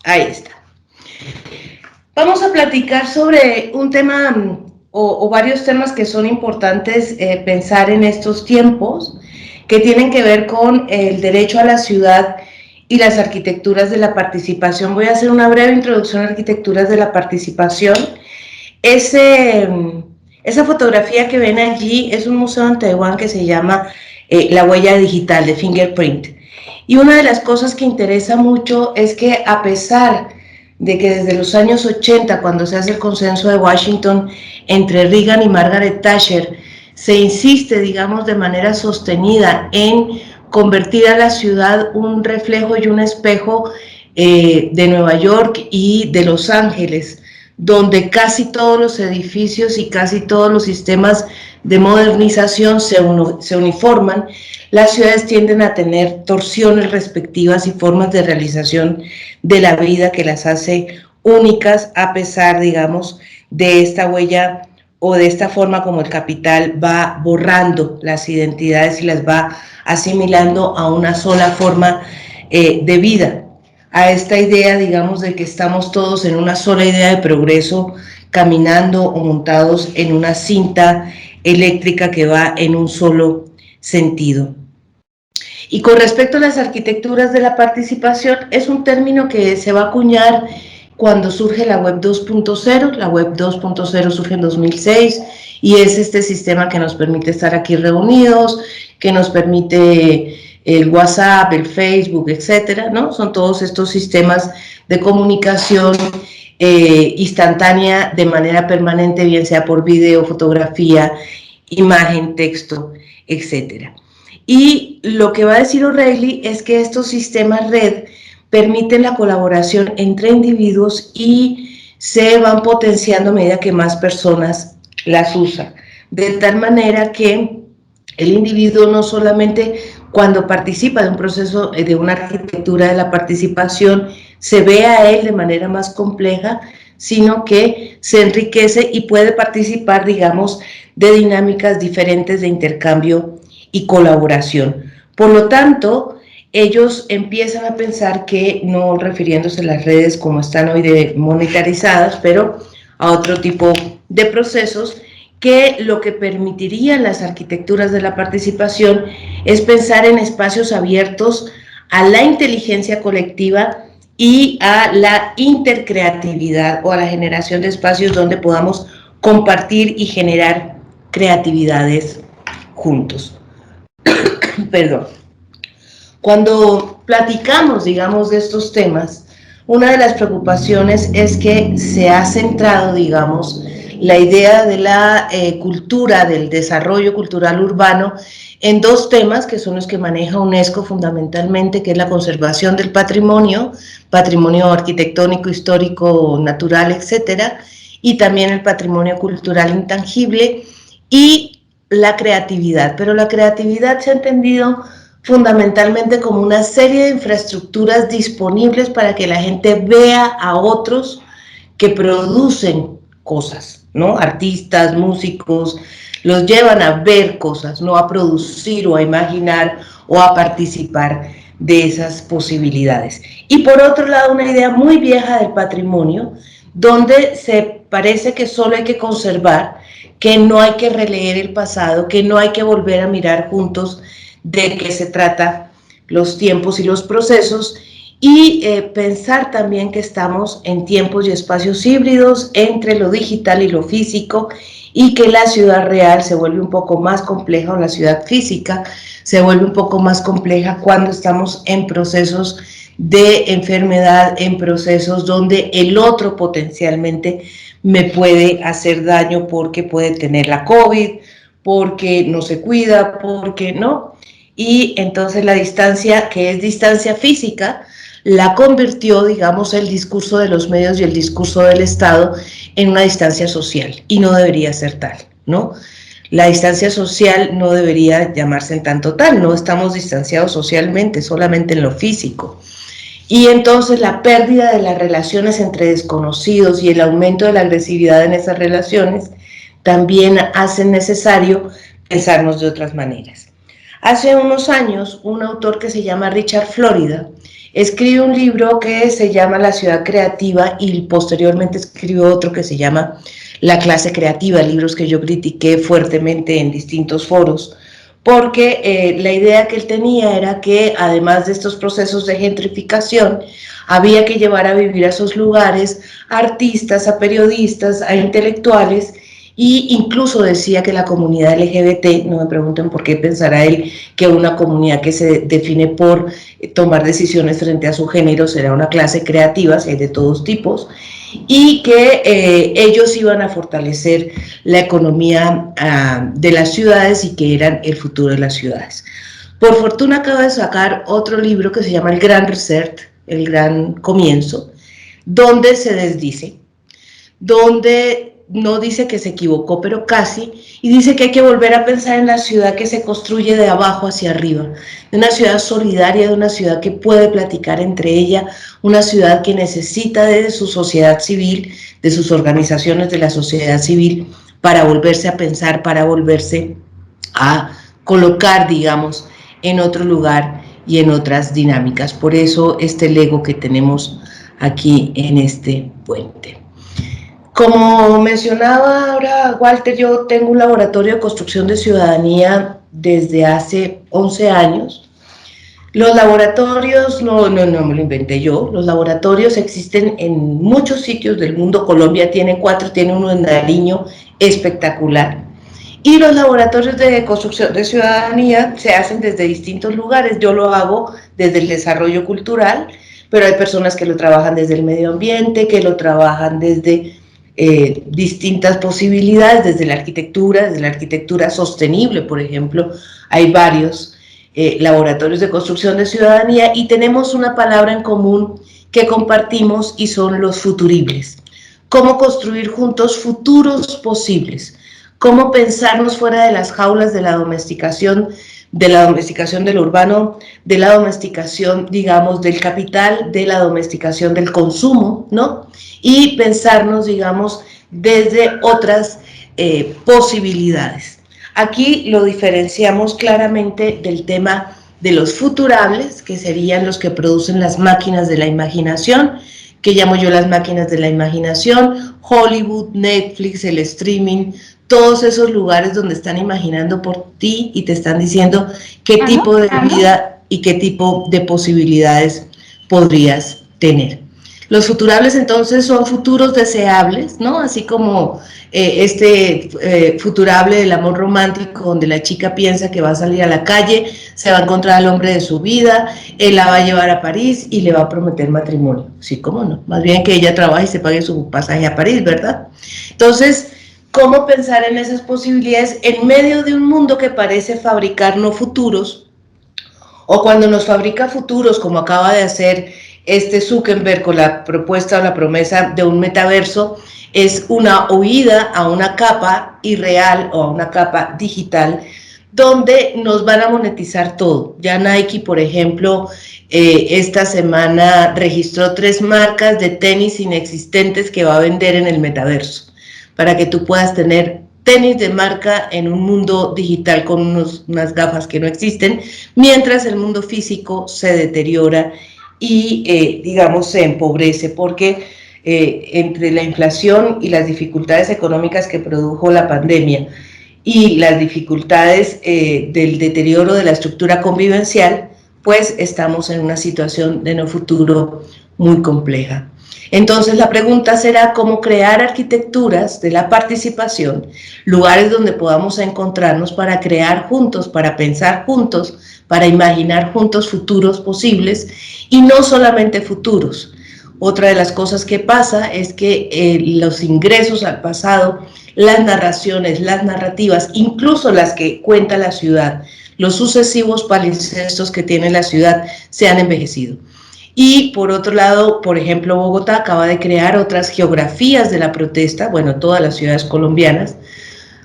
Ahí está. Vamos a platicar sobre un tema o varios temas que son importantes pensar en estos tiempos, que tienen que ver con el derecho a la ciudad y las arquitecturas de la participación. Voy a hacer una breve introducción a arquitecturas de la participación. Esa fotografía que ven allí es un museo en Taiwán que se llama La Huella Digital, de Fingerprint. Y una de las cosas que interesa mucho es que, a pesar de que desde los años 80, cuando se hace el consenso de Washington entre Reagan y Margaret Thatcher, se insiste, digamos, de manera sostenida en convertir a la ciudad un reflejo y un espejo de Nueva York y de Los Ángeles, donde casi todos los edificios y casi todos los sistemas de modernización se uniforman. Las ciudades tienden a tener torsiones respectivas y formas de realización de la vida que las hace únicas, a pesar, digamos, de esta huella o de esta forma como el capital va borrando las identidades y las va asimilando a una sola forma de vida, a esta idea, digamos, de que estamos todos en una sola idea de progreso, caminando o montados en una cinta eléctrica que va en un solo sentido. Y con respecto a las arquitecturas de la participación, es un término que se va a acuñar cuando surge la Web 2.0. La Web 2.0 surge en 2006 y es este sistema que nos permite estar aquí reunidos, que nos permite el WhatsApp, el Facebook, etcétera, ¿no? Son todos estos sistemas de comunicación instantánea de manera permanente, bien sea por video, fotografía, imagen, texto, etcétera. Y lo que va a decir O'Reilly es que estos sistemas red permiten la colaboración entre individuos y se van potenciando a medida que más personas las usan, de tal manera que el individuo no solamente cuando participa de un proceso de una arquitectura de la participación se ve a él de manera más compleja, sino que se enriquece y puede participar, digamos, de dinámicas diferentes de intercambio y colaboración. Por lo tanto, ellos empiezan a pensar que, no refiriéndose a las redes como están hoy monetarizadas, pero a otro tipo de procesos, que lo que permitirían las arquitecturas de la participación es pensar en espacios abiertos a la inteligencia colectiva y a la intercreatividad o a la generación de espacios donde podamos compartir y generar creatividades juntos. Perdón. Cuando platicamos, digamos, de estos temas, una de las preocupaciones es que se ha centrado, digamos, la idea de la cultura, del desarrollo cultural urbano, en dos temas que son los que maneja UNESCO fundamentalmente, que es la conservación del patrimonio arquitectónico, histórico, natural, etcétera, y también el patrimonio cultural intangible y la creatividad. Pero la creatividad se ha entendido fundamentalmente como una serie de infraestructuras disponibles para que la gente vea a otros que producen cosas, ¿no? Artistas, músicos, los llevan a ver cosas, no a producir o a imaginar o a participar de esas posibilidades. Y por otro lado, una idea muy vieja del patrimonio, donde se parece que solo hay que conservar, que no hay que releer el pasado, que no hay que volver a mirar juntos de qué se trata los tiempos y los procesos, y pensar también que estamos en tiempos y espacios híbridos entre lo digital y lo físico, y que la ciudad real se vuelve un poco más compleja, o la ciudad física se vuelve un poco más compleja cuando estamos en procesos de enfermedad, en procesos donde el otro potencialmente me puede hacer daño porque puede tener la COVID, porque no se cuida, porque no. Y entonces la distancia, que es distancia física, la convirtió, digamos, el discurso de los medios y el discurso del Estado en una distancia social, y no debería ser tal, ¿no? La distancia social no debería llamarse en tanto tal, no estamos distanciados socialmente, solamente en lo físico. Y entonces la pérdida de las relaciones entre desconocidos y el aumento de la agresividad en esas relaciones también hacen necesario pensarnos de otras maneras. Hace unos años, un autor que se llama Richard Florida escribe un libro que se llama La ciudad creativa y posteriormente escribió otro que se llama La clase creativa, libros que yo critiqué fuertemente en distintos foros, porque la idea que él tenía era que además de estos procesos de gentrificación, había que llevar a vivir a esos lugares a artistas, a periodistas, a intelectuales, y incluso decía que la comunidad LGBT, no me pregunten por qué pensará él que una comunidad que se define por tomar decisiones frente a su género será una clase creativa, si hay de todos tipos, y que ellos iban a fortalecer la economía de las ciudades y que eran el futuro de las ciudades. Por fortuna acaba de sacar otro libro que se llama El Gran Reset, El Gran Comienzo, donde se desdice, donde no dice que se equivocó, pero casi, y dice que hay que volver a pensar en la ciudad que se construye de abajo hacia arriba, de una ciudad solidaria, de una ciudad que puede platicar entre ella, una ciudad que necesita de su sociedad civil, de sus organizaciones de la sociedad civil, para volverse a pensar, para volverse a colocar, digamos, en otro lugar y en otras dinámicas. Por eso este Lego que tenemos aquí en este puente. Como mencionaba ahora Walter, yo tengo un laboratorio de construcción de ciudadanía desde hace 11 años. Los laboratorios no me lo inventé yo, los laboratorios existen en muchos sitios del mundo. Colombia tiene 4, tiene uno en Nariño espectacular. Y los laboratorios de construcción de ciudadanía se hacen desde distintos lugares. Yo lo hago desde el desarrollo cultural, pero hay personas que lo trabajan desde el medio ambiente, que lo trabajan desde distintas posibilidades, desde la arquitectura sostenible, por ejemplo. Hay varios laboratorios de construcción de ciudadanía y tenemos una palabra en común que compartimos y son los futuribles. Cómo construir juntos futuros posibles, cómo pensarnos fuera de las jaulas de la domesticación del urbano, de la domesticación, digamos, del capital, de la domesticación del consumo, ¿no? Y pensarnos, digamos, desde otras posibilidades. Aquí lo diferenciamos claramente del tema de los futurables, que serían los que producen las máquinas de la imaginación, que llamo yo las máquinas de la imaginación, Hollywood, Netflix, el streaming, todos esos lugares donde están imaginando por ti y te están diciendo qué tipo de vida y qué tipo de posibilidades podrías tener. Los futurables entonces son futuros deseables, ¿no? Así como futurable del amor romántico, donde la chica piensa que va a salir a la calle, se va a encontrar al hombre de su vida, él la va a llevar a París y le va a prometer matrimonio. Sí, cómo no, más bien que ella trabaje y se pague su pasaje a París, ¿verdad? Entonces, ¿cómo pensar en esas posibilidades en medio de un mundo que parece fabricar no futuros? O cuando nos fabrica futuros, como acaba de hacer Zuckerberg con la propuesta o la promesa de un metaverso, es una huida a una capa irreal o a una capa digital donde nos van a monetizar todo. Ya Nike, por ejemplo, esta semana registró 3 marcas de tenis inexistentes que va a vender en el metaverso, para que tú puedas tener tenis de marca en un mundo digital con unas gafas que no existen, mientras el mundo físico se deteriora y, digamos, se empobrece, porque entre la inflación y las dificultades económicas que produjo la pandemia y las dificultades del deterioro de la estructura convivencial, pues estamos en una situación de no futuro muy compleja. Entonces la pregunta será cómo crear arquitecturas de la participación, lugares donde podamos encontrarnos para crear juntos, para pensar juntos, para imaginar juntos futuros posibles y no solamente futuros. Otra de las cosas que pasa es que los ingresos al pasado, las narraciones, las narrativas, incluso las que cuenta la ciudad, los sucesivos palimpsestos que tiene la ciudad, se han envejecido. Y por otro lado, por ejemplo, Bogotá acaba de crear otras geografías de la protesta, bueno, todas las ciudades colombianas,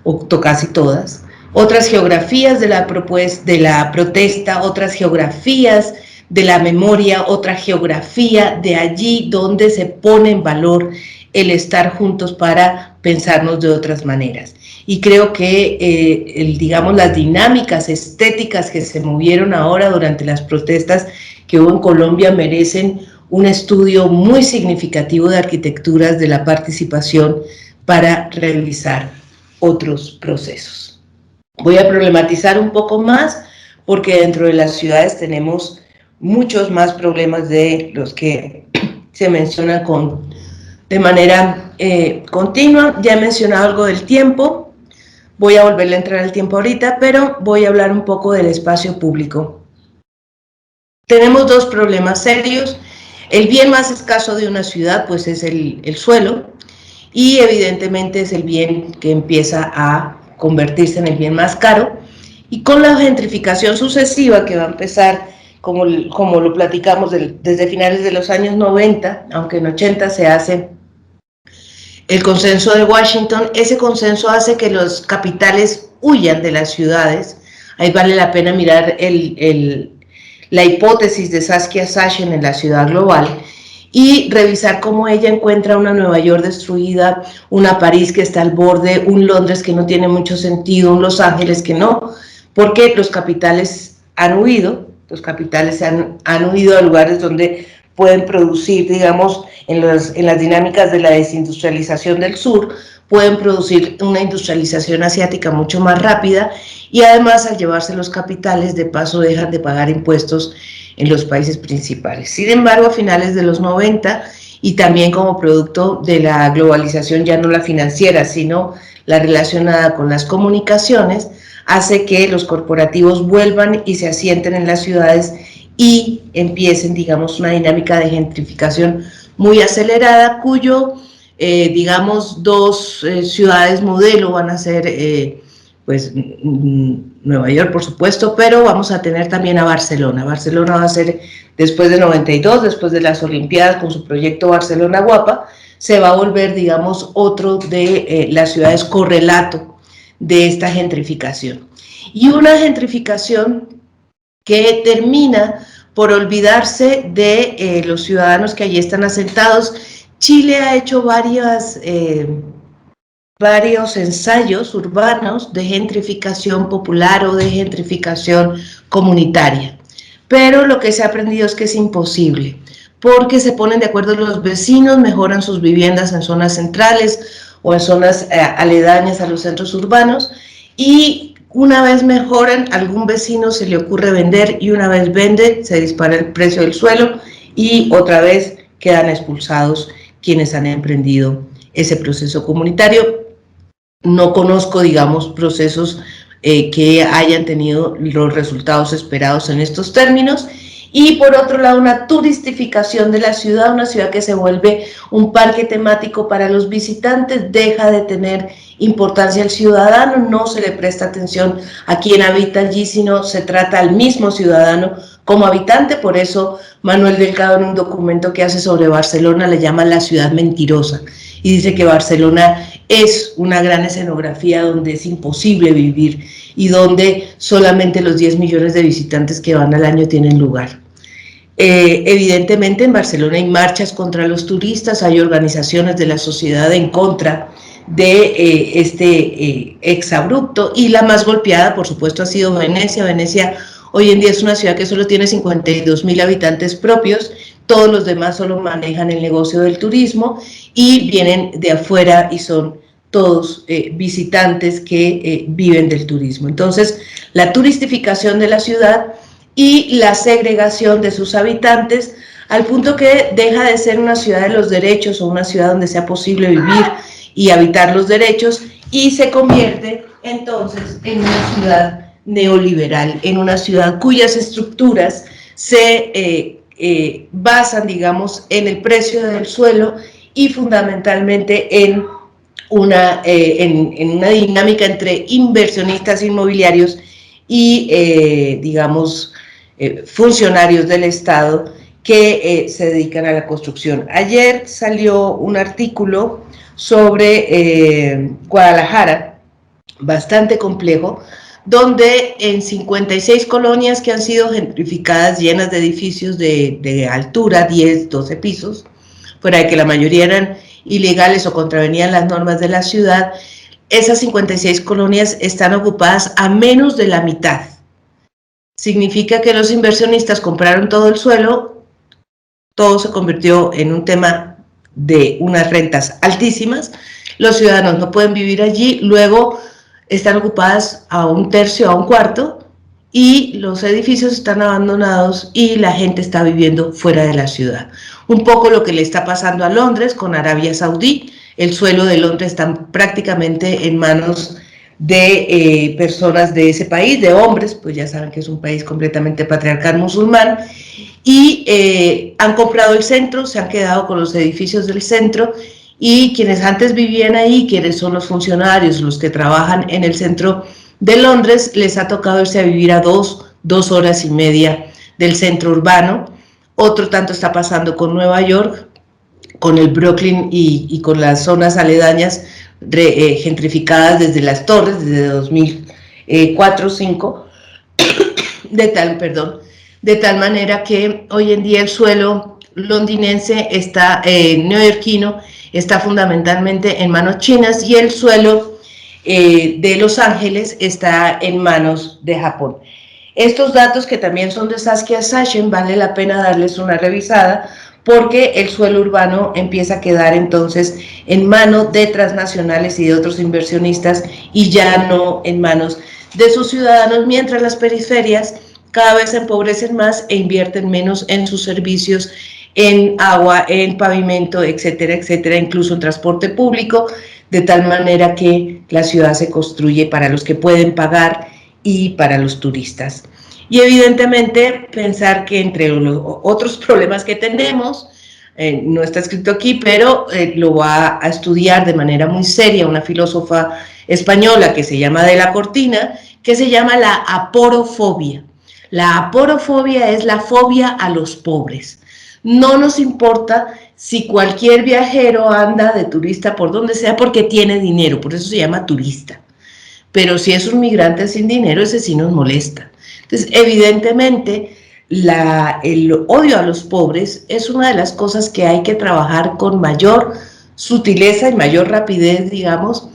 o casi todas, otras geografías de la protesta, otras geografías de la memoria, otra geografía de allí donde se pone en valor el estar juntos para pensarnos de otras maneras. Y creo que, digamos, las dinámicas estéticas que se movieron ahora durante las protestas que hubo en Colombia merecen un estudio muy significativo de arquitecturas de la participación para revisar otros procesos. Voy a problematizar un poco más porque dentro de las ciudades tenemos muchos más problemas de los que se mencionan de manera continua. Ya he mencionado algo del tiempo, voy a volverle a entrar al tiempo ahorita, pero voy a hablar un poco del espacio público. Tenemos dos problemas serios. El bien más escaso de una ciudad pues es el suelo, y evidentemente es el bien que empieza a convertirse en el bien más caro, y con la gentrificación sucesiva que va a empezar, como lo platicamos desde finales de los años 90, aunque en 80 se hace el consenso de Washington, ese consenso hace que los capitales huyan de las ciudades. Ahí vale la pena mirar la hipótesis de Saskia Sashen en La Ciudad Global y revisar cómo ella encuentra una Nueva York destruida, una París que está al borde, un Londres que no tiene mucho sentido, un Los Ángeles que no, porque los capitales han huido, los capitales han huido a lugares donde pueden producir, digamos, en las dinámicas de la desindustrialización del sur, pueden producir una industrialización asiática mucho más rápida, y además al llevarse los capitales de paso dejan de pagar impuestos en los países principales. Sin embargo, a finales de los 90 y también como producto de la globalización, ya no la financiera, sino la relacionada con las comunicaciones, hace que los corporativos vuelvan y se asienten en las ciudades y empiecen, digamos, una dinámica de gentrificación muy acelerada, cuyo, digamos, dos ciudades modelo van a ser, pues, Nueva York, por supuesto, pero vamos a tener también a Barcelona. Barcelona va a ser, después de 92, después de las Olimpiadas, con su proyecto Barcelona Guapa, se va a volver, digamos, otro de las ciudades correlato de esta gentrificación. Y una gentrificación que termina por olvidarse de los ciudadanos que allí están asentados. Chile ha hecho varios ensayos urbanos de gentrificación popular o de gentrificación comunitaria, pero lo que se ha aprendido es que es imposible, porque se ponen de acuerdo los vecinos, mejoran sus viviendas en zonas centrales o en zonas aledañas a los centros urbanos, y una vez mejoran, algún vecino se le ocurre vender, y una vez vende, se dispara el precio del suelo y otra vez quedan expulsados quienes han emprendido ese proceso comunitario. No conozco, digamos, procesos que hayan tenido los resultados esperados en estos términos. Y por otro lado, una turistificación de la ciudad, una ciudad que se vuelve un parque temático para los visitantes, deja de tener importancia al ciudadano, no se le presta atención a quien habita allí, sino se trata al mismo ciudadano como habitante. Por eso Manuel Delgado, en un documento que hace sobre Barcelona, le llama la ciudad mentirosa, y dice que Barcelona es una gran escenografía donde es imposible vivir y donde solamente los 10 millones de visitantes que van al año tienen lugar. Evidentemente en Barcelona hay marchas contra los turistas, hay organizaciones de la sociedad en contra de este exabrupto, y la más golpeada, por supuesto, ha sido Venecia. Venecia hoy en día es una ciudad que solo tiene 52.000 habitantes propios, todos los demás solo manejan el negocio del turismo y vienen de afuera y son todos visitantes que viven del turismo. Entonces, la turistificación de la ciudad y la segregación de sus habitantes, al punto que deja de ser una ciudad de los derechos o una ciudad donde sea posible vivir y habitar los derechos, y se convierte entonces en una ciudad neoliberal, en una ciudad cuyas estructuras se basan, digamos, en el precio del suelo y fundamentalmente en una dinámica entre inversionistas inmobiliarios y, digamos, funcionarios del Estado que se dedican a la construcción. Ayer salió un artículo sobre Guadalajara, bastante complejo, donde en 56 colonias que han sido gentrificadas, llenas de edificios de altura, 10, 12 pisos, fuera de que la mayoría eran ilegales o contravenían las normas de la ciudad, esas 56 colonias están ocupadas a menos de la mitad significa que los inversionistas compraron todo el suelo, todo se convirtió en un tema de unas rentas altísimas, los ciudadanos no pueden vivir allí, luego están ocupadas a un tercio, a un cuarto, y los edificios están abandonados y la gente está viviendo fuera de la ciudad. Un poco lo que le está pasando a Londres con Arabia Saudí. El suelo de Londres está prácticamente en manos de personas de ese país, de hombres, pues ya saben que es un país completamente patriarcal musulmán, y han comprado el centro, se han quedado con los edificios del centro, y quienes antes vivían ahí, quienes son los funcionarios, los que trabajan en el centro de Londres, les ha tocado irse a vivir a dos horas y media del centro urbano. Otro tanto está pasando con Nueva York, con el Brooklyn y con las zonas aledañas gentrificadas desde las torres, desde 2004 o 2005, de tal manera que hoy en día el suelo londinense está, neoyorquino, está fundamentalmente en manos chinas, y el suelo de Los Ángeles está en manos de Japón. Estos datos, que también son de Saskia Sachen, vale la pena darles una revisada, porque el suelo urbano empieza a quedar entonces en manos de transnacionales y de otros inversionistas, y ya no en manos de sus ciudadanos, mientras las periferias cada vez se empobrecen más e invierten menos en sus servicios, en agua, en pavimento, etcétera, etcétera, incluso en transporte público, de tal manera que la ciudad se construye para los que pueden pagar y para los turistas. Y evidentemente pensar que entre los otros problemas que tenemos, no está escrito aquí, pero lo va a estudiar de manera muy seria una filósofa española que se llama De la Cortina, que se llama la aporofobia. La aporofobia es la fobia a los pobres. No nos importa si cualquier viajero anda de turista por donde sea porque tiene dinero, por eso se llama turista. Pero si es un migrante sin dinero, ese sí nos molesta. Entonces, evidentemente, el odio a los pobres es una de las cosas que hay que trabajar con mayor sutileza y mayor rapidez, digamos,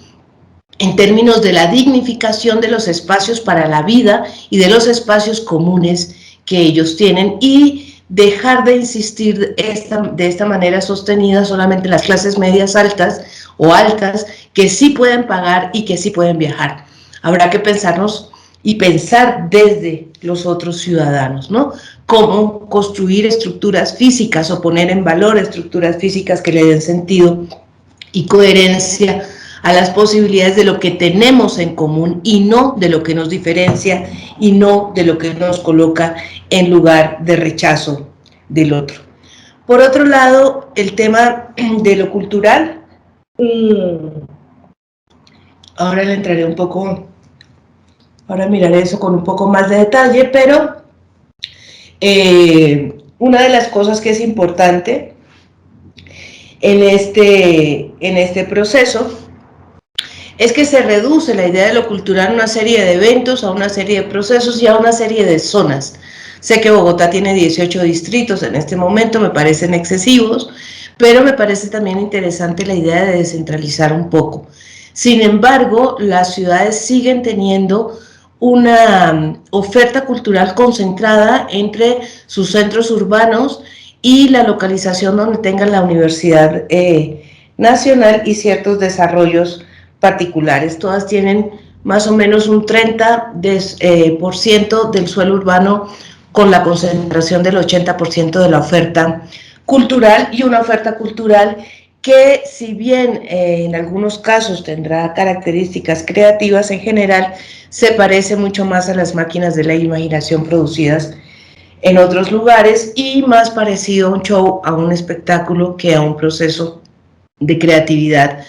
en términos de la dignificación de los espacios para la vida y de los espacios comunes que ellos tienen, y dejar de insistir de esta manera sostenida solamente en las clases medias altas o altas, que sí pueden pagar y que sí pueden viajar. Habrá que pensarnos y pensar desde los otros ciudadanos, ¿no? Cómo construir estructuras físicas o poner en valor estructuras físicas que le den sentido y coherencia a las posibilidades de lo que tenemos en común, y no de lo que nos diferencia, y no de lo que nos coloca en lugar de rechazo del otro. Por otro lado, el tema de lo cultural, ahora le entraré un poco, ahora miraré eso con un poco más de detalle, pero una de las cosas que es importante en este proceso es que se reduce la idea de lo cultural a una serie de eventos, a una serie de procesos y a una serie de zonas. Sé que Bogotá tiene 18 distritos en este momento, me parecen excesivos, pero me parece también interesante la idea de descentralizar un poco. Sin embargo, las ciudades siguen teniendo una oferta cultural concentrada entre sus centros urbanos y la localización donde tengan la Universidad Nacional y ciertos desarrollos particulares. Todas tienen más o menos un 30% del suelo urbano, con la concentración del 80% de la oferta cultural, y una oferta cultural que, si bien en algunos casos tendrá características creativas, en general se parece mucho más a las máquinas de la imaginación producidas en otros lugares, y más parecido a un show, a un espectáculo, que a un proceso de creatividad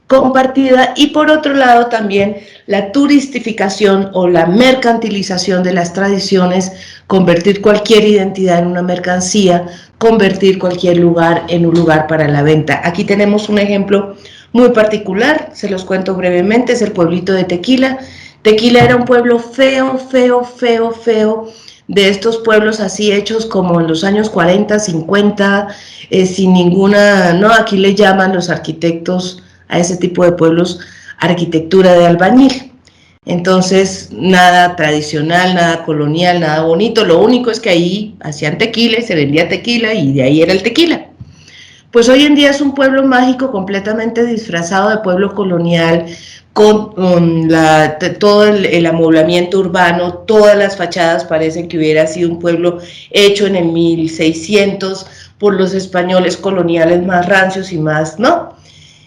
compartida. Y por otro lado también la turistificación o la mercantilización de las tradiciones, convertir cualquier identidad en una mercancía, convertir cualquier lugar en un lugar para la venta. Aquí tenemos un ejemplo muy particular, se los cuento brevemente, es el pueblito de Tequila. Tequila era un pueblo feo, feo, feo, feo, de estos pueblos así hechos como en los años 40, 50, sin ninguna, no, aquí le llaman los arquitectos a ese tipo de pueblos arquitectura de albañil. Entonces, nada tradicional, nada colonial, nada bonito. Lo único es que ahí hacían tequila y se vendía tequila y de ahí era el tequila. Pues hoy en día es un pueblo mágico completamente disfrazado de pueblo colonial, todo el amoblamiento urbano, todas las fachadas parecen que hubiera sido un pueblo hecho en el 1600 por los españoles coloniales más rancios y más, ¿no?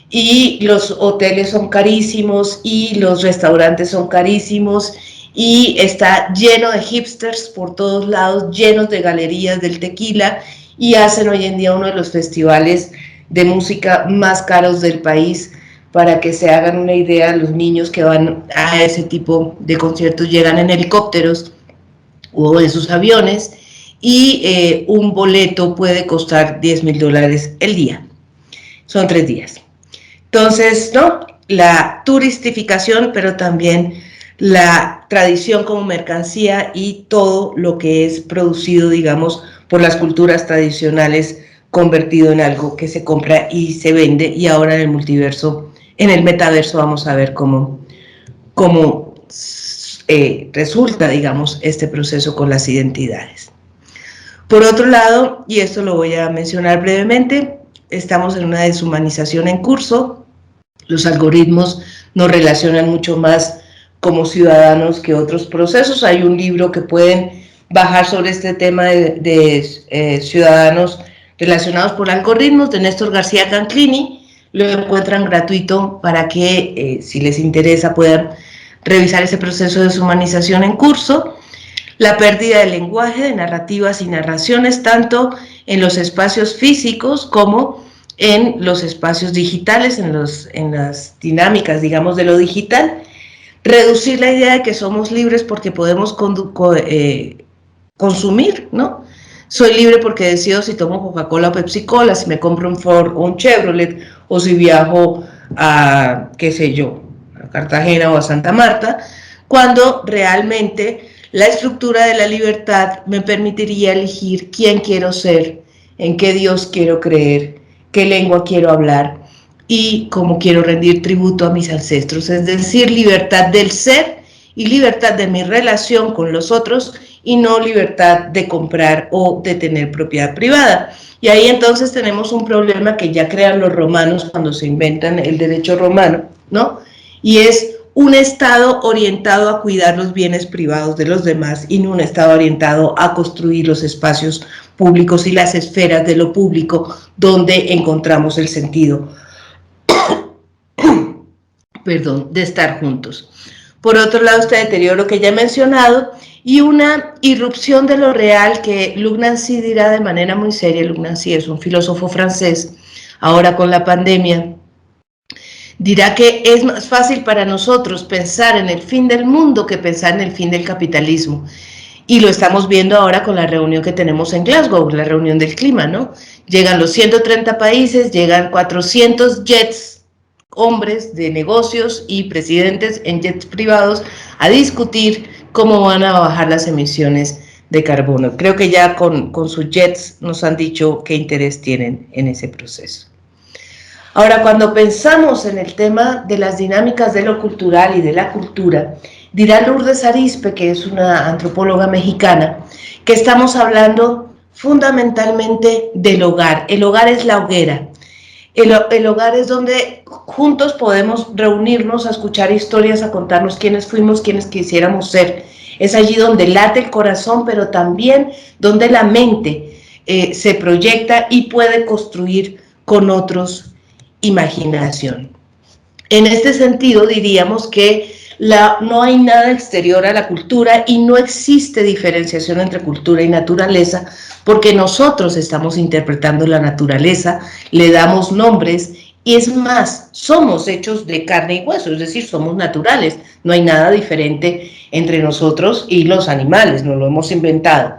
Y los hoteles son carísimos y los restaurantes son carísimos y está lleno de hipsters por todos lados, llenos de galerías del tequila, y hacen hoy en día uno de los festivales de música más caros del país. Para que se hagan una idea, los niños que van a ese tipo de conciertos llegan en helicópteros o en sus aviones, y un boleto puede costar $10,000 el día. Son 3 días. Entonces, ¿no? La turistificación, pero también la tradición como mercancía y todo lo que es producido, digamos, por las culturas tradicionales, convertido en algo que se compra y se vende. Y ahora en el multiverso, en el metaverso, vamos a ver cómo resulta, digamos, este proceso con las identidades. Por otro lado, y esto lo voy a mencionar brevemente, estamos en una deshumanización en curso. Los algoritmos nos relacionan mucho más como ciudadanos que otros procesos. Hay un libro que pueden bajar sobre este tema de ciudadanos relacionados por algoritmos, de Néstor García Canclini. Lo encuentran gratuito para que, si les interesa, puedan revisar ese proceso de deshumanización en curso. La pérdida del lenguaje, de narrativas y narraciones, tanto en los espacios físicos como en los espacios digitales, en las dinámicas, digamos, de lo digital. Reducir la idea de que somos libres porque podemos consumir, ¿no? Soy libre porque decido si tomo Coca-Cola o Pepsi-Cola, si me compro un Ford o un Chevrolet, o si viajo a, qué sé yo, a Cartagena o a Santa Marta, cuando realmente la estructura de la libertad me permitiría elegir quién quiero ser, en qué Dios quiero creer, qué lengua quiero hablar y cómo quiero rendir tributo a mis ancestros. Es decir, libertad del ser y libertad de mi relación con los otros, y no libertad de comprar o de tener propiedad privada. Y ahí entonces tenemos un problema que ya crean los romanos cuando se inventan el derecho romano, ¿no? Y es un Estado orientado a cuidar los bienes privados de los demás y no un Estado orientado a construir los espacios públicos y las esferas de lo público donde encontramos el sentido, de estar juntos. Por otro lado, este deterioro que ya he mencionado y una irrupción de lo real que Luc Nancy dirá de manera muy seria. Luc Nancy es un filósofo francés, ahora con la pandemia, dirá que es más fácil para nosotros pensar en el fin del mundo que pensar en el fin del capitalismo. Y lo estamos viendo ahora con la reunión que tenemos en Glasgow, la reunión del clima, ¿no? Llegan los 130 países, llegan 400 jets, hombres de negocios y presidentes en jets privados, a discutir cómo van a bajar las emisiones de carbono. Creo que ya con sus jets nos han dicho qué interés tienen en ese proceso. Ahora, cuando pensamos en el tema de las dinámicas de lo cultural y de la cultura, dirá Lourdes Arizpe, que es una antropóloga mexicana, que estamos hablando fundamentalmente del hogar. El hogar es la hoguera. El hogar es donde juntos podemos reunirnos a escuchar historias, a contarnos quiénes fuimos, quiénes quisiéramos ser. Es allí donde late el corazón, pero también donde la mente se proyecta y puede construir con otros imaginación. En este sentido, diríamos que no hay nada exterior a la cultura y no existe diferenciación entre cultura y naturaleza, porque nosotros estamos interpretando la naturaleza, le damos nombres y es más, somos hechos de carne y hueso, es decir, somos naturales, no hay nada diferente entre nosotros y los animales, no lo hemos inventado.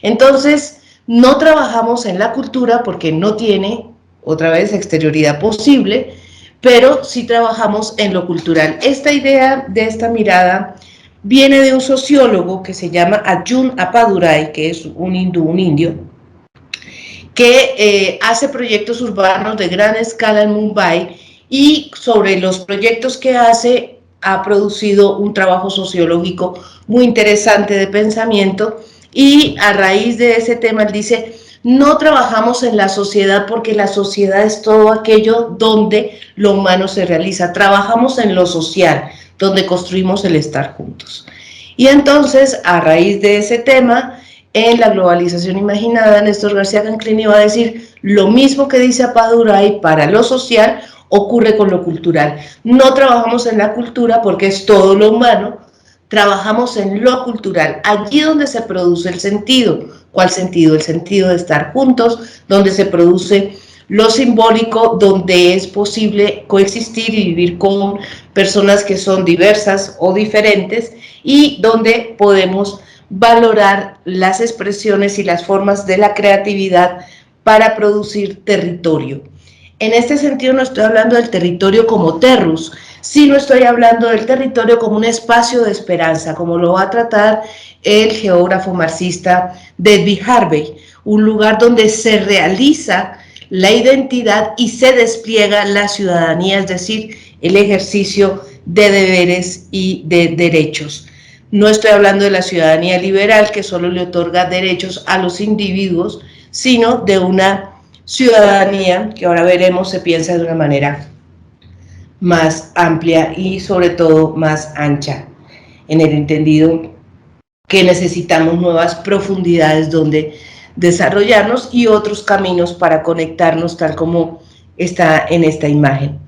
Entonces, no trabajamos en la cultura porque no tiene, otra vez, exterioridad posible, pero sí trabajamos en lo cultural. Esta idea de esta mirada viene de un sociólogo que se llama Arjun Appadurai, que es un indio, que hace proyectos urbanos de gran escala en Mumbai, y sobre los proyectos que hace ha producido un trabajo sociológico muy interesante de pensamiento, y a raíz de ese tema él dice: no trabajamos en la sociedad porque la sociedad es todo aquello donde lo humano se realiza, trabajamos en lo social, donde construimos el estar juntos. Y entonces, a raíz de ese tema, en la globalización imaginada, Néstor García Canclini va a decir lo mismo que dice Apaduray: para lo social ocurre con lo cultural. No trabajamos en la cultura porque es todo lo humano, trabajamos en lo cultural, allí donde se produce el sentido. ¿Cuál sentido? El sentido de estar juntos, donde se produce lo simbólico, donde es posible coexistir y vivir con personas que son diversas o diferentes, y donde podemos valorar las expresiones y las formas de la creatividad para producir territorio. En este sentido no estoy hablando del territorio como terrus, sino estoy hablando del territorio como un espacio de esperanza, como lo va a tratar el geógrafo marxista David Harvey, un lugar donde se realiza la identidad y se despliega la ciudadanía, es decir, el ejercicio de deberes y de derechos. No estoy hablando de la ciudadanía liberal, que solo le otorga derechos a los individuos, sino de una ciudadanía que ahora veremos se piensa de una manera más amplia y sobre todo más ancha, en el entendido que necesitamos nuevas profundidades donde desarrollarnos y otros caminos para conectarnos, tal como está en esta imagen.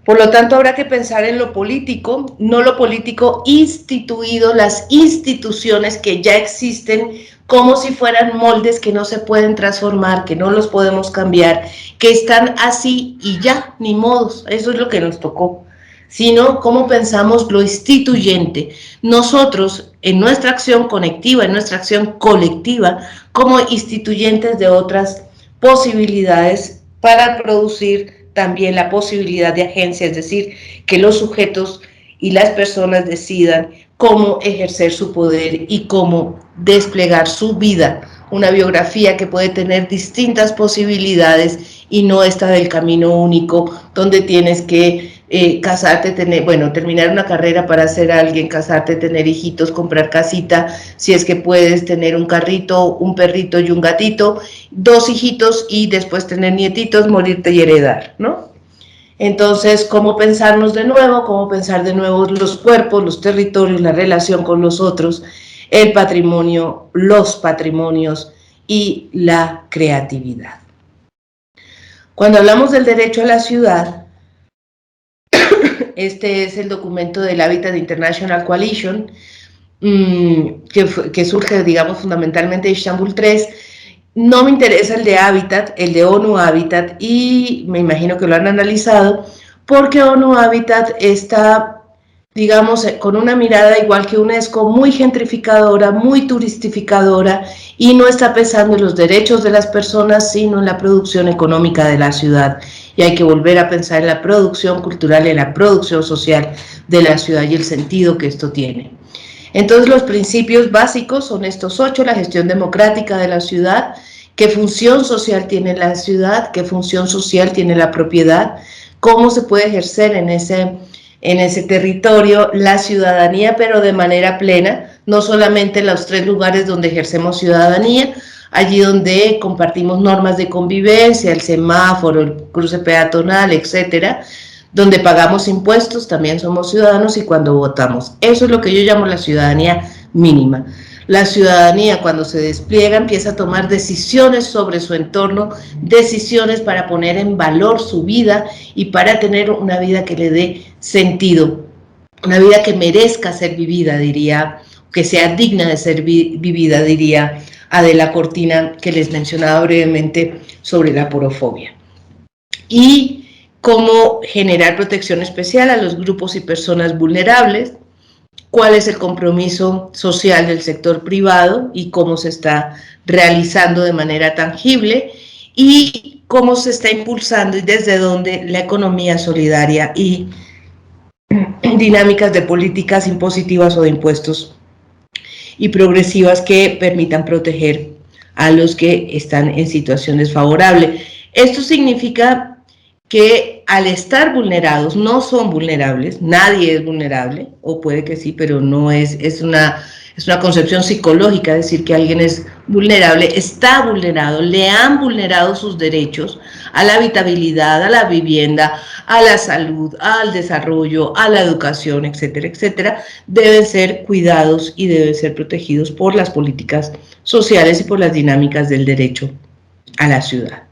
Por lo tanto, habrá que pensar en lo político, no lo político instituido, las instituciones que ya existen, como si fueran moldes que no se pueden transformar, que no los podemos cambiar, que están así y ya, ni modos, eso es lo que nos tocó, sino cómo pensamos lo instituyente. Nosotros, en nuestra acción conectiva, en nuestra acción colectiva, como instituyentes de otras posibilidades para producir también la posibilidad de agencia, es decir, que los sujetos y las personas decidan cómo ejercer su poder y cómo desplegar su vida, una biografía que puede tener distintas posibilidades y no esta del camino único, donde tienes que casarte, terminar una carrera para ser alguien, casarte, tener hijitos, comprar casita, si es que puedes, tener un carrito, un perrito y un gatito, 2 hijitos y después tener nietitos, morirte y heredar, ¿no? Entonces, ¿cómo pensarnos de nuevo? ¿Cómo pensar de nuevo los cuerpos, los territorios, la relación con los otros, el patrimonio, los patrimonios y la creatividad? Cuando hablamos del derecho a la ciudad, este es el documento del Habitat International Coalition, que surge, digamos, fundamentalmente de Estambul 3. No me interesa el de Habitat, el de ONU Habitat, y me imagino que lo han analizado, porque ONU Habitat está, digamos, con una mirada igual que UNESCO, muy gentrificadora, muy turistificadora, y no está pensando en los derechos de las personas, sino en la producción económica de la ciudad. Y hay que volver a pensar en la producción cultural, en la producción social de la ciudad y el sentido que esto tiene. Entonces, los principios básicos son estos 8: la gestión democrática de la ciudad, qué función social tiene la ciudad, qué función social tiene la propiedad, cómo se puede ejercer en ese territorio la ciudadanía, pero de manera plena, no solamente en los 3 lugares donde ejercemos ciudadanía, allí donde compartimos normas de convivencia, el semáforo, el cruce peatonal, etcétera, donde pagamos impuestos, también somos ciudadanos, y cuando votamos. Eso es lo que yo llamo la ciudadanía mínima. La ciudadanía, cuando se despliega, empieza a tomar decisiones sobre su entorno, decisiones para poner en valor su vida y para tener una vida que le dé sentido, una vida que merezca ser vivida, diría, que sea digna de ser vivida, diría Adela Cortina, que les mencionaba brevemente sobre la porofobia. Y cómo generar protección especial a los grupos y personas vulnerables, cuál es el compromiso social del sector privado y cómo se está realizando de manera tangible, y cómo se está impulsando y desde dónde la economía solidaria y dinámicas de políticas impositivas o de impuestos y progresivas que permitan proteger a los que están en situación desfavorable. Esto significa que al estar vulnerados, no son vulnerables, nadie es vulnerable, o puede que sí, pero no es una concepción psicológica decir que alguien es vulnerable, está vulnerado, le han vulnerado sus derechos a la habitabilidad, a la vivienda, a la salud, al desarrollo, a la educación, etcétera, etcétera, deben ser cuidados y deben ser protegidos por las políticas sociales y por las dinámicas del derecho a la ciudad.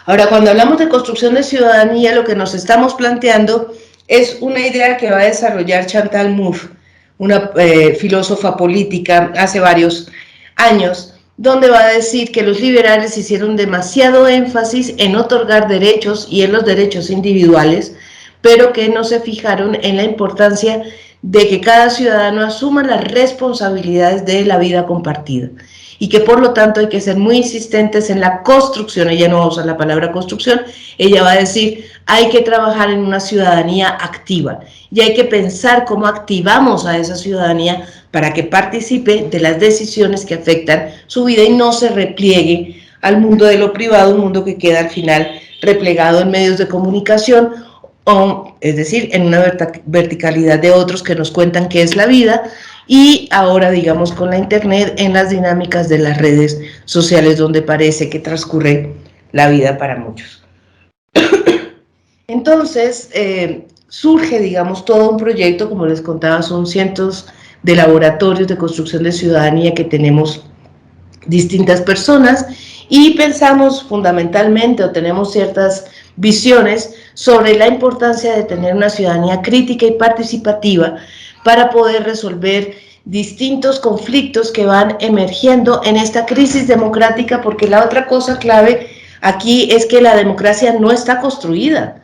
Ahora, cuando hablamos de construcción de ciudadanía, lo que nos estamos planteando es una idea que va a desarrollar Chantal Mouffe, una filósofa política, hace varios años, donde va a decir que los liberales hicieron demasiado énfasis en otorgar derechos y en los derechos individuales, pero que no se fijaron en la importancia de que cada ciudadano asuma las responsabilidades de la vida compartida y que por lo tanto hay que ser muy insistentes en la construcción. Ella no va a usar la palabra construcción, ella va a decir hay que trabajar en una ciudadanía activa y hay que pensar cómo activamos a esa ciudadanía para que participe de las decisiones que afectan su vida y no se repliegue al mundo de lo privado, un mundo que queda al final replegado en medios de comunicación, o, es decir, en una verticalidad de otros que nos cuentan qué es la vida, y ahora, digamos, con la internet, en las dinámicas de las redes sociales donde parece que transcurre la vida para muchos. Entonces, surge, digamos, todo un proyecto, como les contaba, son cientos de laboratorios de construcción de ciudadanía que tenemos distintas personas y pensamos fundamentalmente o tenemos ciertas visiones sobre la importancia de tener una ciudadanía crítica y participativa para poder resolver distintos conflictos que van emergiendo en esta crisis democrática, porque la otra cosa clave aquí es que la democracia no está construida,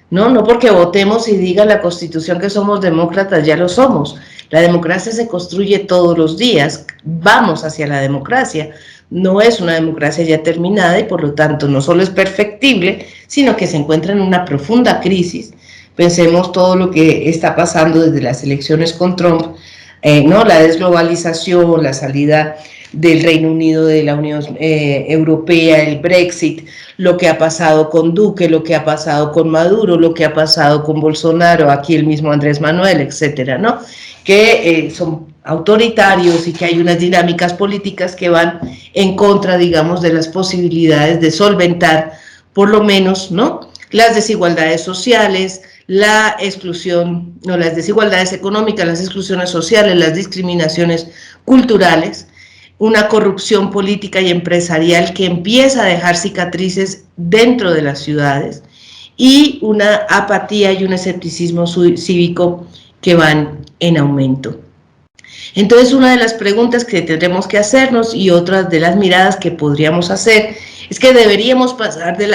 no porque votemos y diga la Constitución que somos demócratas, ya lo somos. La democracia se construye todos los días, vamos hacia la democracia, no es una democracia ya terminada y por lo tanto no solo es perfectible, sino que se encuentra en una profunda crisis. Pensemos todo lo que está pasando desde las elecciones con Trump, ¿no? La desglobalización, la salida del Reino Unido de la Unión Europea, el Brexit, lo que ha pasado con Duque, lo que ha pasado con Maduro, lo que ha pasado con Bolsonaro, aquí el mismo Andrés Manuel, etcétera, ¿no? Que son autoritarios y que hay unas dinámicas políticas que van en contra, digamos, de las posibilidades de solventar, por lo menos, ¿no?, las desigualdades sociales, la exclusión, no, las desigualdades económicas, las exclusiones sociales, las discriminaciones culturales, una corrupción política y empresarial que empieza a dejar cicatrices dentro de las ciudades y una apatía y un escepticismo cívico que van en aumento. Entonces, una de las preguntas que tendremos que hacernos y otras de las miradas que podríamos hacer es que deberíamos pasar de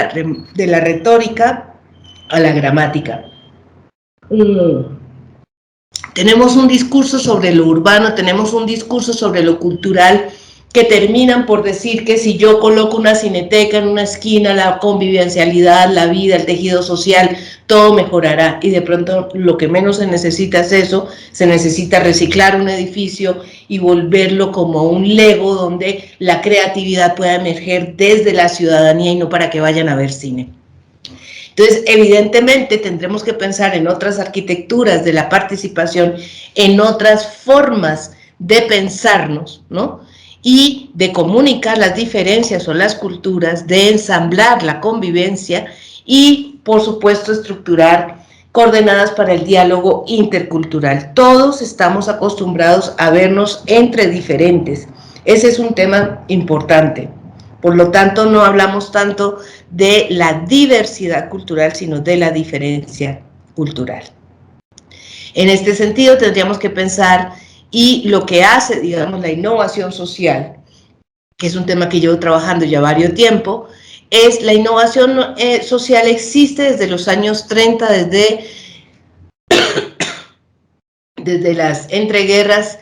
la retórica a la gramática. Tenemos un discurso sobre lo urbano, tenemos un discurso sobre lo cultural que terminan por decir que si yo coloco una cineteca en una esquina, la convivencialidad, la vida, el tejido social, todo mejorará, y de pronto lo que menos se necesita es eso, se necesita reciclar un edificio y volverlo como un Lego donde la creatividad pueda emerger desde la ciudadanía y no para que vayan a ver cine. Entonces, evidentemente, tendremos que pensar en otras arquitecturas de la participación, en otras formas de pensarnos, ¿no?, y de comunicar las diferencias o las culturas, de ensamblar la convivencia y, por supuesto, estructurar coordenadas para el diálogo intercultural. Todos estamos acostumbrados a vernos entre diferentes. Ese es un tema importante. Por lo tanto, no hablamos tanto de la diversidad cultural, sino de la diferencia cultural. En este sentido, tendríamos que pensar, y lo que hace, digamos, la innovación social, que es un tema que llevo trabajando ya varios tiempo, es la innovación social existe desde los años 30, desde las entreguerras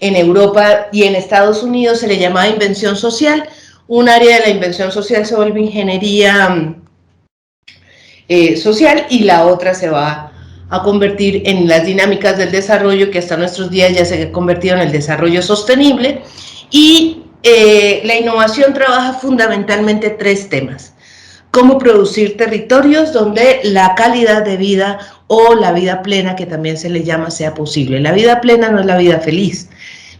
en Europa y en Estados Unidos se le llamaba invención social. Un área de la invención social se vuelve ingeniería social y la otra se va a convertir en las dinámicas del desarrollo, que hasta nuestros días ya se ha convertido en el desarrollo sostenible. Y la innovación trabaja fundamentalmente tres temas. cómo producir territorios donde la calidad de vida o la vida plena, que también se le llama, sea posible. La vida plena no es la vida feliz.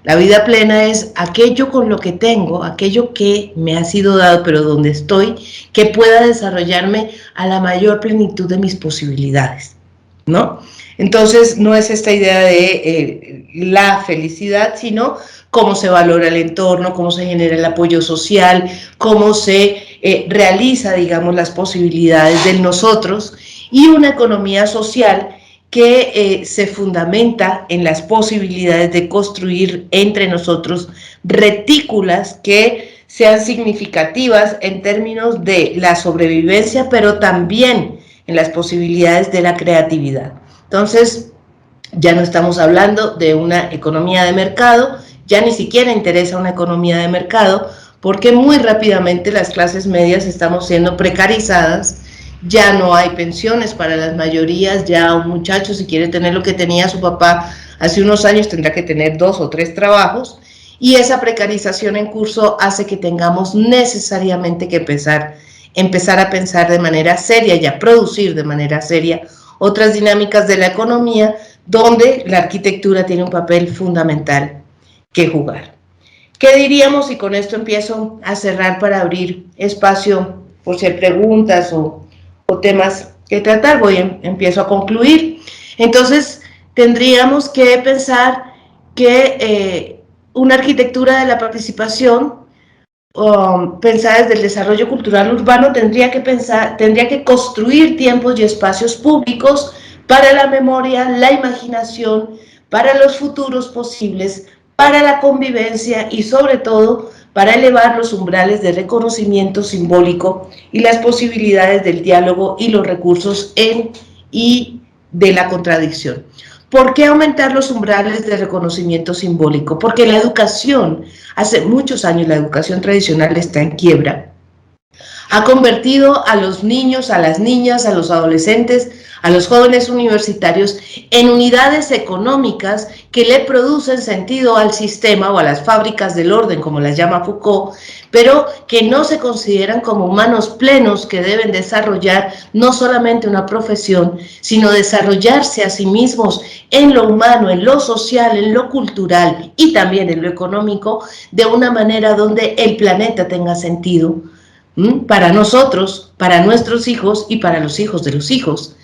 La vida plena es aquello con lo que tengo, aquello que me ha sido dado, pero donde estoy, que pueda desarrollarme a la mayor plenitud de mis posibilidades, ¿no? Entonces, no es esta idea de la felicidad, sino cómo se valora el entorno, cómo se genera el apoyo social, cómo se realiza, digamos, las posibilidades de nosotros, y una economía social que se fundamenta en las posibilidades de construir entre nosotros retículas que sean significativas en términos de la sobrevivencia, pero también en las posibilidades de la creatividad. Entonces, ya no estamos hablando de una economía de mercado, ya ni siquiera interesa una economía de mercado, porque muy rápidamente las clases medias estamos siendo precarizadas, ya no hay pensiones para las mayorías, ya un muchacho, si quiere tener lo que tenía su papá hace unos años, tendrá que tener 2 o 3 trabajos, y esa precarización en curso hace que tengamos necesariamente que empezar a pensar de manera seria y a producir de manera seria otras dinámicas de la economía, donde la arquitectura tiene un papel fundamental que jugar. ¿Qué diríamos? Y con esto empiezo a cerrar para abrir espacio por si hay preguntas o temas que tratar. Empiezo a concluir. Entonces, tendríamos que pensar que una arquitectura de la participación pensada desde el desarrollo cultural urbano tendría que construir tiempos y espacios públicos para la memoria, la imaginación, para los futuros posibles, para la convivencia y sobre todo para elevar los umbrales de reconocimiento simbólico y las posibilidades del diálogo y los recursos y de la contradicción. ¿Por qué aumentar los umbrales de reconocimiento simbólico? Porque la educación, hace muchos años la educación tradicional está en quiebra. Ha convertido a los niños, a las niñas, a los adolescentes, a los jóvenes universitarios en unidades económicas que le producen sentido al sistema o a las fábricas del orden, como las llama Foucault, pero que no se consideran como humanos plenos que deben desarrollar no solamente una profesión, sino desarrollarse a sí mismos en lo humano, en lo social, en lo cultural y también en lo económico, de una manera donde el planeta tenga sentido para nosotros, para nuestros hijos y para los hijos de los hijos,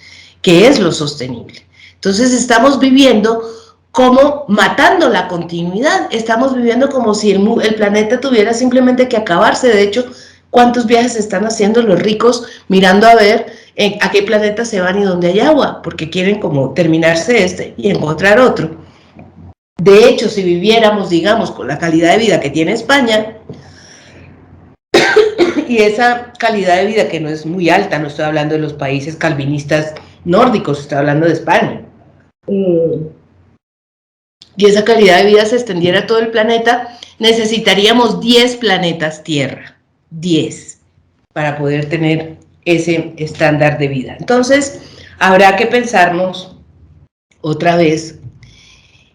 que es lo sostenible. Entonces estamos viviendo como matando la continuidad, estamos viviendo como si el planeta tuviera simplemente que acabarse. De hecho, ¿cuántos viajes están haciendo los ricos mirando a ver a qué planeta se van y dónde hay agua? Porque quieren como terminarse este y encontrar otro. De hecho, si viviéramos, digamos, con la calidad de vida que tiene España, y esa calidad de vida que no es muy alta, no estoy hablando de los países calvinistas nórdicos, estoy hablando de España, y esa calidad de vida se extendiera a todo el planeta, necesitaríamos 10 planetas Tierra, 10, para poder tener ese estándar de vida. Entonces, habrá que pensarnos otra vez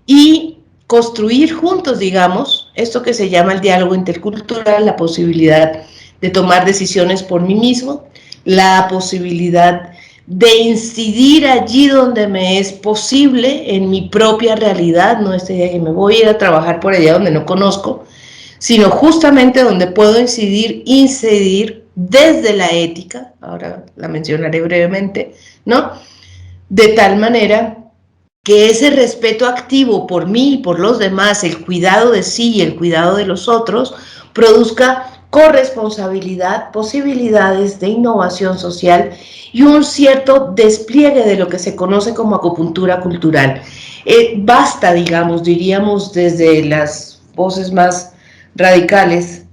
y construir juntos, digamos, esto que se llama el diálogo intercultural, la posibilidad de tomar decisiones por mí mismo, la posibilidad de incidir allí donde me es posible, en mi propia realidad, no es que me voy a ir a trabajar por allá donde no conozco, sino justamente donde puedo incidir desde la ética, ahora la mencionaré brevemente, ¿no? De tal manera que ese respeto activo por mí y por los demás, el cuidado de sí y el cuidado de los otros, produzca corresponsabilidad, posibilidades de innovación social y un cierto despliegue de lo que se conoce como acupuntura cultural. Basta, digamos, diríamos desde las voces más radicales,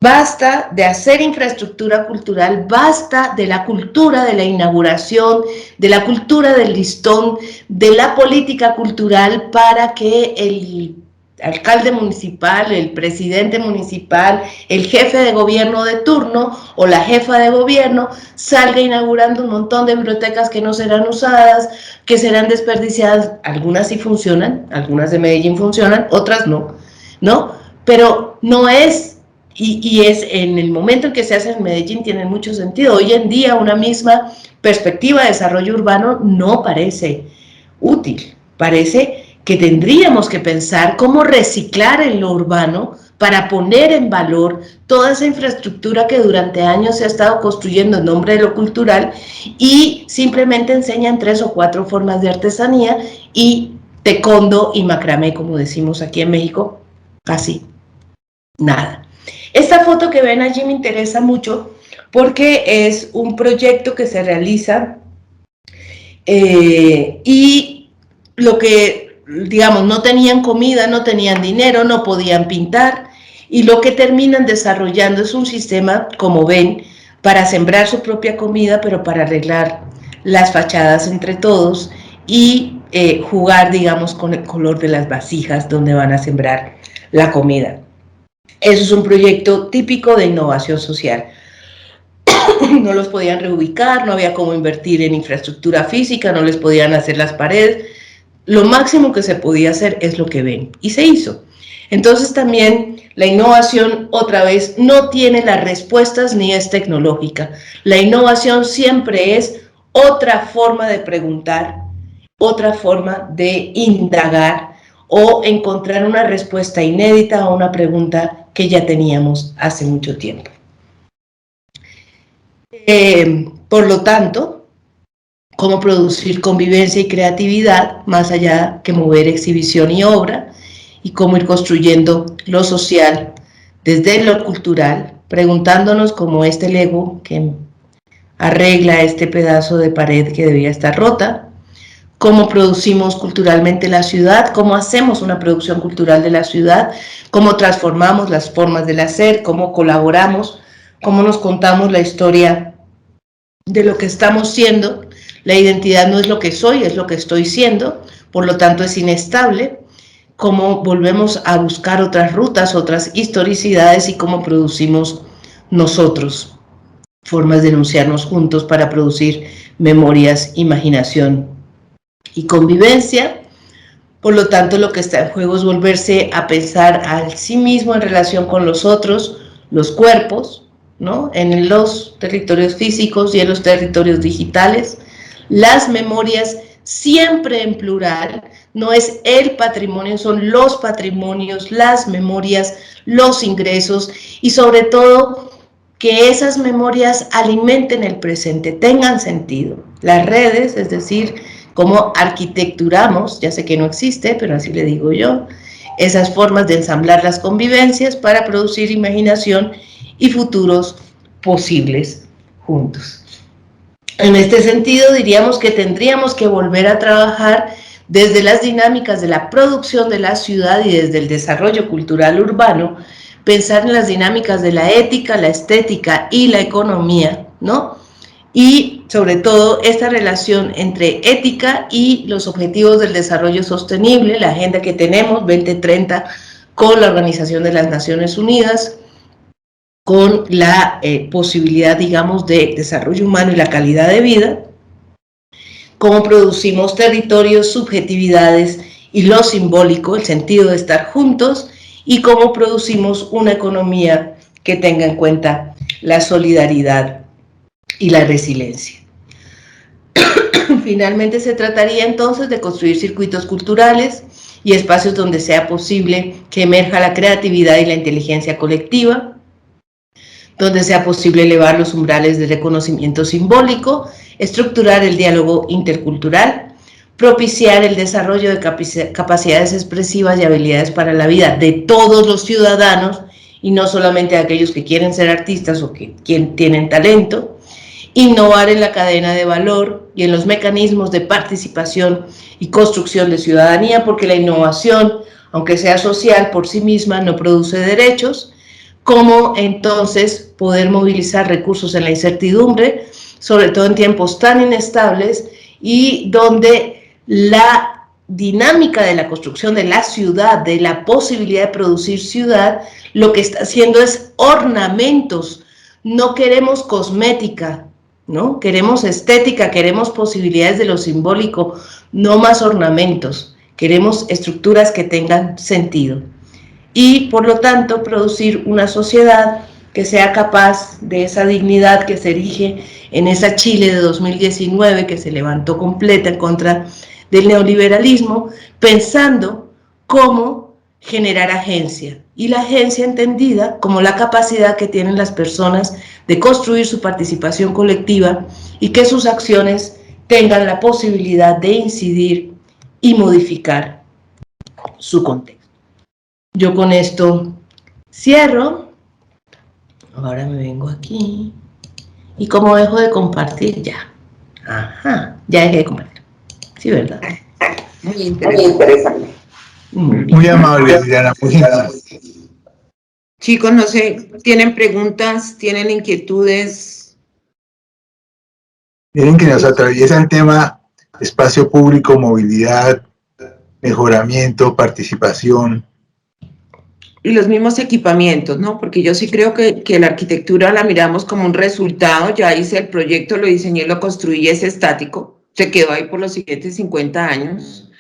basta de hacer infraestructura cultural, basta de la cultura de la inauguración, de la cultura del listón, de la política cultural para que el alcalde municipal, el presidente municipal, el jefe de gobierno de turno o la jefa de gobierno salga inaugurando un montón de bibliotecas que no serán usadas, que serán desperdiciadas. Algunas sí funcionan, algunas de Medellín funcionan, otras no, ¿no? Pero no es y es en el momento en que se hace en Medellín tiene mucho sentido. Hoy en día una misma perspectiva de desarrollo urbano no parece útil, parece que tendríamos que pensar cómo reciclar en lo urbano para poner en valor toda esa infraestructura que durante años se ha estado construyendo en nombre de lo cultural y simplemente enseñan 3 o 4 formas de artesanía y taekwondo y macramé, como decimos aquí en México, casi nada. Esta foto que ven allí me interesa mucho porque es un proyecto que se realiza y lo que, digamos, no tenían comida, no tenían dinero, no podían pintar, y lo que terminan desarrollando es un sistema, como ven, para sembrar su propia comida, pero para arreglar las fachadas entre todos y jugar, digamos, con el color de las vasijas donde van a sembrar la comida. Eso es un proyecto típico de innovación social. No los podían reubicar, no había cómo invertir en infraestructura física, no les podían hacer las paredes. Lo máximo que se podía hacer es lo que ven, y se hizo. Entonces también la innovación, otra vez, no tiene las respuestas ni es tecnológica. La innovación siempre es otra forma de preguntar, otra forma de indagar o encontrar una respuesta inédita a una pregunta que ya teníamos hace mucho tiempo. Por lo tanto, cómo producir convivencia y creatividad, más allá que mover exhibición y obra, y cómo ir construyendo lo social desde lo cultural, preguntándonos cómo este Lego que arregla este pedazo de pared que debía estar rota, cómo producimos culturalmente la ciudad, cómo hacemos una producción cultural de la ciudad, cómo transformamos las formas del hacer, cómo colaboramos, cómo nos contamos la historia de lo que estamos siendo. La identidad no es lo que soy, es lo que estoy siendo, por lo tanto es inestable. Cómo volvemos a buscar otras rutas, otras historicidades y cómo producimos nosotros formas de enunciarnos juntos para producir memorias, imaginación y convivencia. Por lo tanto, lo que está en juego es volverse a pensar al sí mismo en relación con los otros, los cuerpos, ¿no? En los territorios físicos y en los territorios digitales. Las memorias siempre en plural, no es el patrimonio, son los patrimonios, las memorias, los ingresos y sobre todo que esas memorias alimenten el presente, tengan sentido. Las redes, es decir, cómo arquitecturamos, ya sé que no existe, pero así le digo yo, esas formas de ensamblar las convivencias para producir imaginación y futuros posibles juntos. En este sentido, diríamos que tendríamos que volver a trabajar desde las dinámicas de la producción de la ciudad y desde el desarrollo cultural urbano, pensar en las dinámicas de la ética, la estética y la economía, ¿no? Y sobre todo esta relación entre ética y los objetivos del desarrollo sostenible, la agenda que tenemos 2030 con la Organización de las Naciones Unidas, con la posibilidad, digamos, de desarrollo humano y la calidad de vida, cómo producimos territorios, subjetividades y lo simbólico, el sentido de estar juntos, y cómo producimos una economía que tenga en cuenta la solidaridad y la resiliencia. Finalmente se trataría entonces de construir circuitos culturales y espacios donde sea posible que emerja la creatividad y la inteligencia colectiva, donde sea posible elevar los umbrales de reconocimiento simbólico, estructurar el diálogo intercultural, propiciar el desarrollo de capacidades expresivas y habilidades para la vida de todos los ciudadanos y no solamente de aquellos que quieren ser artistas o que tienen talento, innovar en la cadena de valor y en los mecanismos de participación y construcción de ciudadanía, porque la innovación, aunque sea social por sí misma, no produce derechos. Cómo entonces poder movilizar recursos en la incertidumbre, sobre todo en tiempos tan inestables y donde la dinámica de la construcción de la ciudad, de la posibilidad de producir ciudad, lo que está haciendo es ornamentos. No queremos cosmética, ¿no? Queremos estética, queremos posibilidades de lo simbólico, no más ornamentos. Queremos estructuras que tengan sentido. y por lo tanto producir una sociedad que sea capaz de esa dignidad que se erige en esa Chile de 2019 que se levantó completa en contra del neoliberalismo, pensando cómo generar agencia, y la agencia entendida como la capacidad que tienen las personas de construir su participación colectiva y que sus acciones tengan la posibilidad de incidir y modificar su contexto. Yo con esto cierro. Ahora me vengo aquí. ¿Y cómo dejo de compartir? Ya. Ajá, ya dejé de compartir. Sí, ¿verdad? Muy interesante. Muy amable, Liliana, muy gentil. Chicos, no sé, ¿tienen preguntas? ¿Tienen inquietudes? Miren que nos atraviesa el tema espacio público, movilidad, mejoramiento, participación. Y los mismos equipamientos, ¿no? Porque yo sí creo que la arquitectura la miramos como un resultado, ya hice el proyecto, lo diseñé, lo construí, es estático, se quedó ahí por los siguientes 50 años,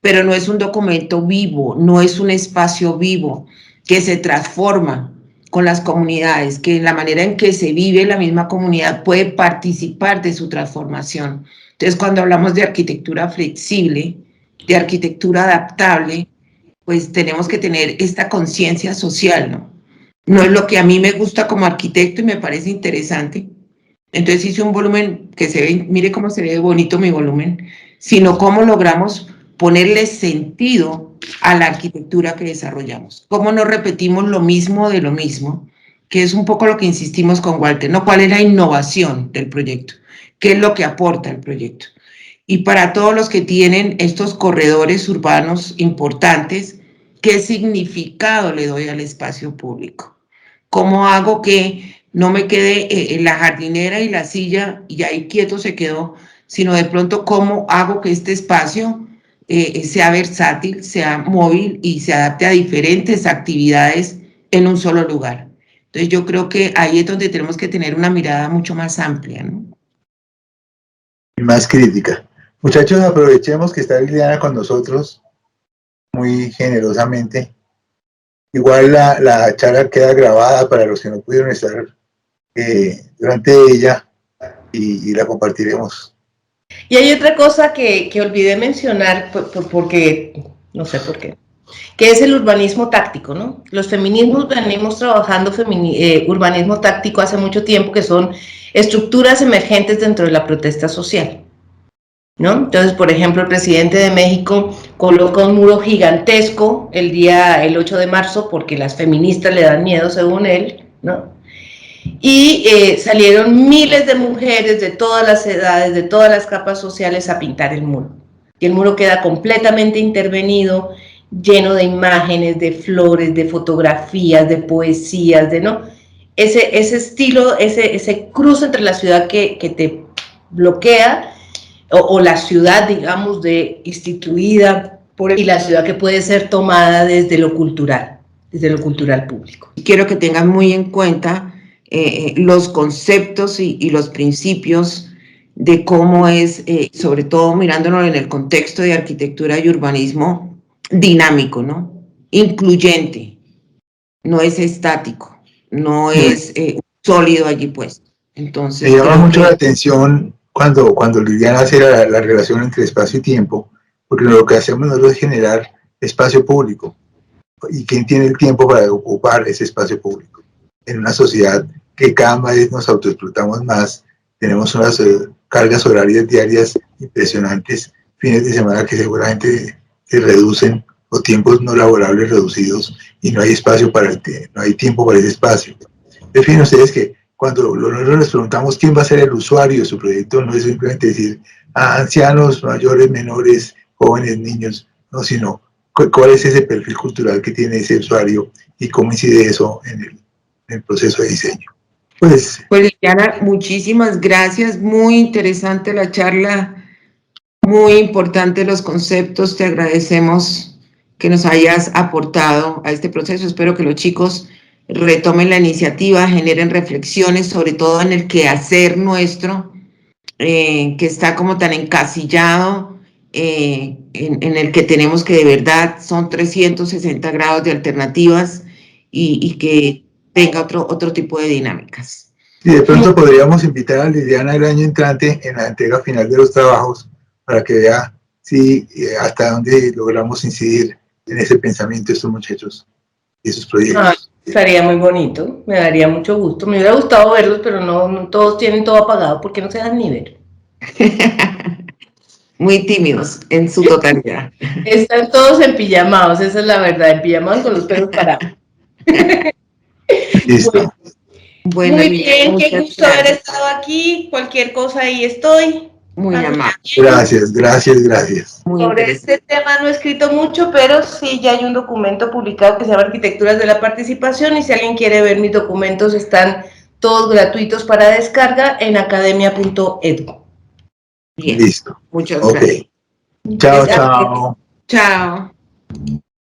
pero no es un documento vivo, no es un espacio vivo que se transforma con las comunidades, que en la manera en que se vive la misma comunidad puede participar de su transformación. Entonces, cuando hablamos de arquitectura flexible, de arquitectura adaptable, pues tenemos que tener esta conciencia social, ¿no? No es lo que a mí me gusta como arquitecto y me parece interesante. Entonces hice un volumen que se ve, mire cómo se ve bonito mi volumen, sino cómo logramos ponerle sentido a la arquitectura que desarrollamos. Cómo no repetimos lo mismo de lo mismo, que es un poco lo que insistimos con Walter, ¿no? ¿Cuál es la innovación del proyecto? ¿Qué es lo que aporta el proyecto? Y para todos los que tienen estos corredores urbanos importantes, ¿qué significado le doy al espacio público? ¿Cómo hago que no me quede en la jardinera y la silla y ahí quieto se quedó, sino de pronto cómo hago que este espacio sea versátil, sea móvil y se adapte a diferentes actividades en un solo lugar? Entonces yo creo que ahí es donde tenemos que tener una mirada mucho más amplia, ¿no? Y más crítica. Muchachos, aprovechemos que está Liliana con nosotros muy generosamente. Igual la charla queda grabada para los que no pudieron estar durante ella y la compartiremos. Y hay otra cosa que olvidé mencionar porque, no sé por qué, que es el urbanismo táctico, ¿no? Los feminismos venimos trabajando urbanismo táctico hace mucho tiempo, que son estructuras emergentes dentro de la protesta social, ¿no? Entonces, por ejemplo, el presidente de México coloca un muro gigantesco el 8 de marzo porque las feministas le dan miedo, según él, ¿no? Y salieron miles de mujeres de todas las edades, de todas las capas sociales a pintar el muro. Y el muro queda completamente intervenido, lleno de imágenes, de flores, de fotografías, de poesías, de no. Ese estilo, ese cruce entre la ciudad que te bloquea, o la ciudad, digamos, instituida y la ciudad que puede ser tomada desde lo cultural público. Quiero que tengan muy en cuenta los conceptos y los principios de cómo es, sobre todo mirándolo en el contexto de arquitectura y urbanismo, dinámico, ¿no? Incluyente, no es estático, no es sólido allí puesto. Entonces, me llama mucho la atención cuando Liliana hace la relación entre espacio y tiempo, porque lo que hacemos nosotros es generar espacio público. ¿Y quién tiene el tiempo para ocupar ese espacio público? En una sociedad que cada vez nos autoexplotamos más, tenemos unas cargas horarias diarias impresionantes, fines de semana que seguramente se reducen, o tiempos no laborables reducidos, y no hay espacio no hay tiempo para ese espacio. Fíjense ustedes que cuando nosotros les preguntamos quién va a ser el usuario de su proyecto, no es simplemente decir ancianos, mayores, menores, jóvenes, niños, no, sino cuál es ese perfil cultural que tiene ese usuario y cómo incide eso en el proceso de diseño. Pues Liliana, muchísimas gracias, muy interesante la charla, muy importante los conceptos, te agradecemos que nos hayas aportado a este proceso. Espero que los chicos retomen la iniciativa, generen reflexiones, sobre todo en el quehacer nuestro, que está como tan encasillado en el que tenemos que de verdad son 360 grados de alternativas y que tenga otro tipo de dinámicas. Y de pronto podríamos invitar a Liliana el año entrante en la entrega final de los trabajos para que vea si hasta dónde logramos incidir en ese pensamiento de estos muchachos y esos proyectos. Estaría muy bonito, me daría mucho gusto. Me hubiera gustado verlos, pero no todos tienen todo apagado porque no se dan ni ver. Muy tímidos en su totalidad. Están todos empijamados, esa es la verdad, empijamados con los pelos parados. Listo. Bueno, muy Emilia, bien, qué muchas gusto haber gracias. estado aquí. Cualquier cosa ahí estoy. Muy amable. Gracias, gracias, gracias. Muy Sobre interesante. este tema no he escrito mucho, pero sí ya hay un documento publicado que se llama Arquitecturas de la Participación, y si alguien quiere ver mis documentos están todos gratuitos para descarga en academia.edu. Bien. Listo. Muchas Ok. gracias. Chao, Gracias. chao. Chao.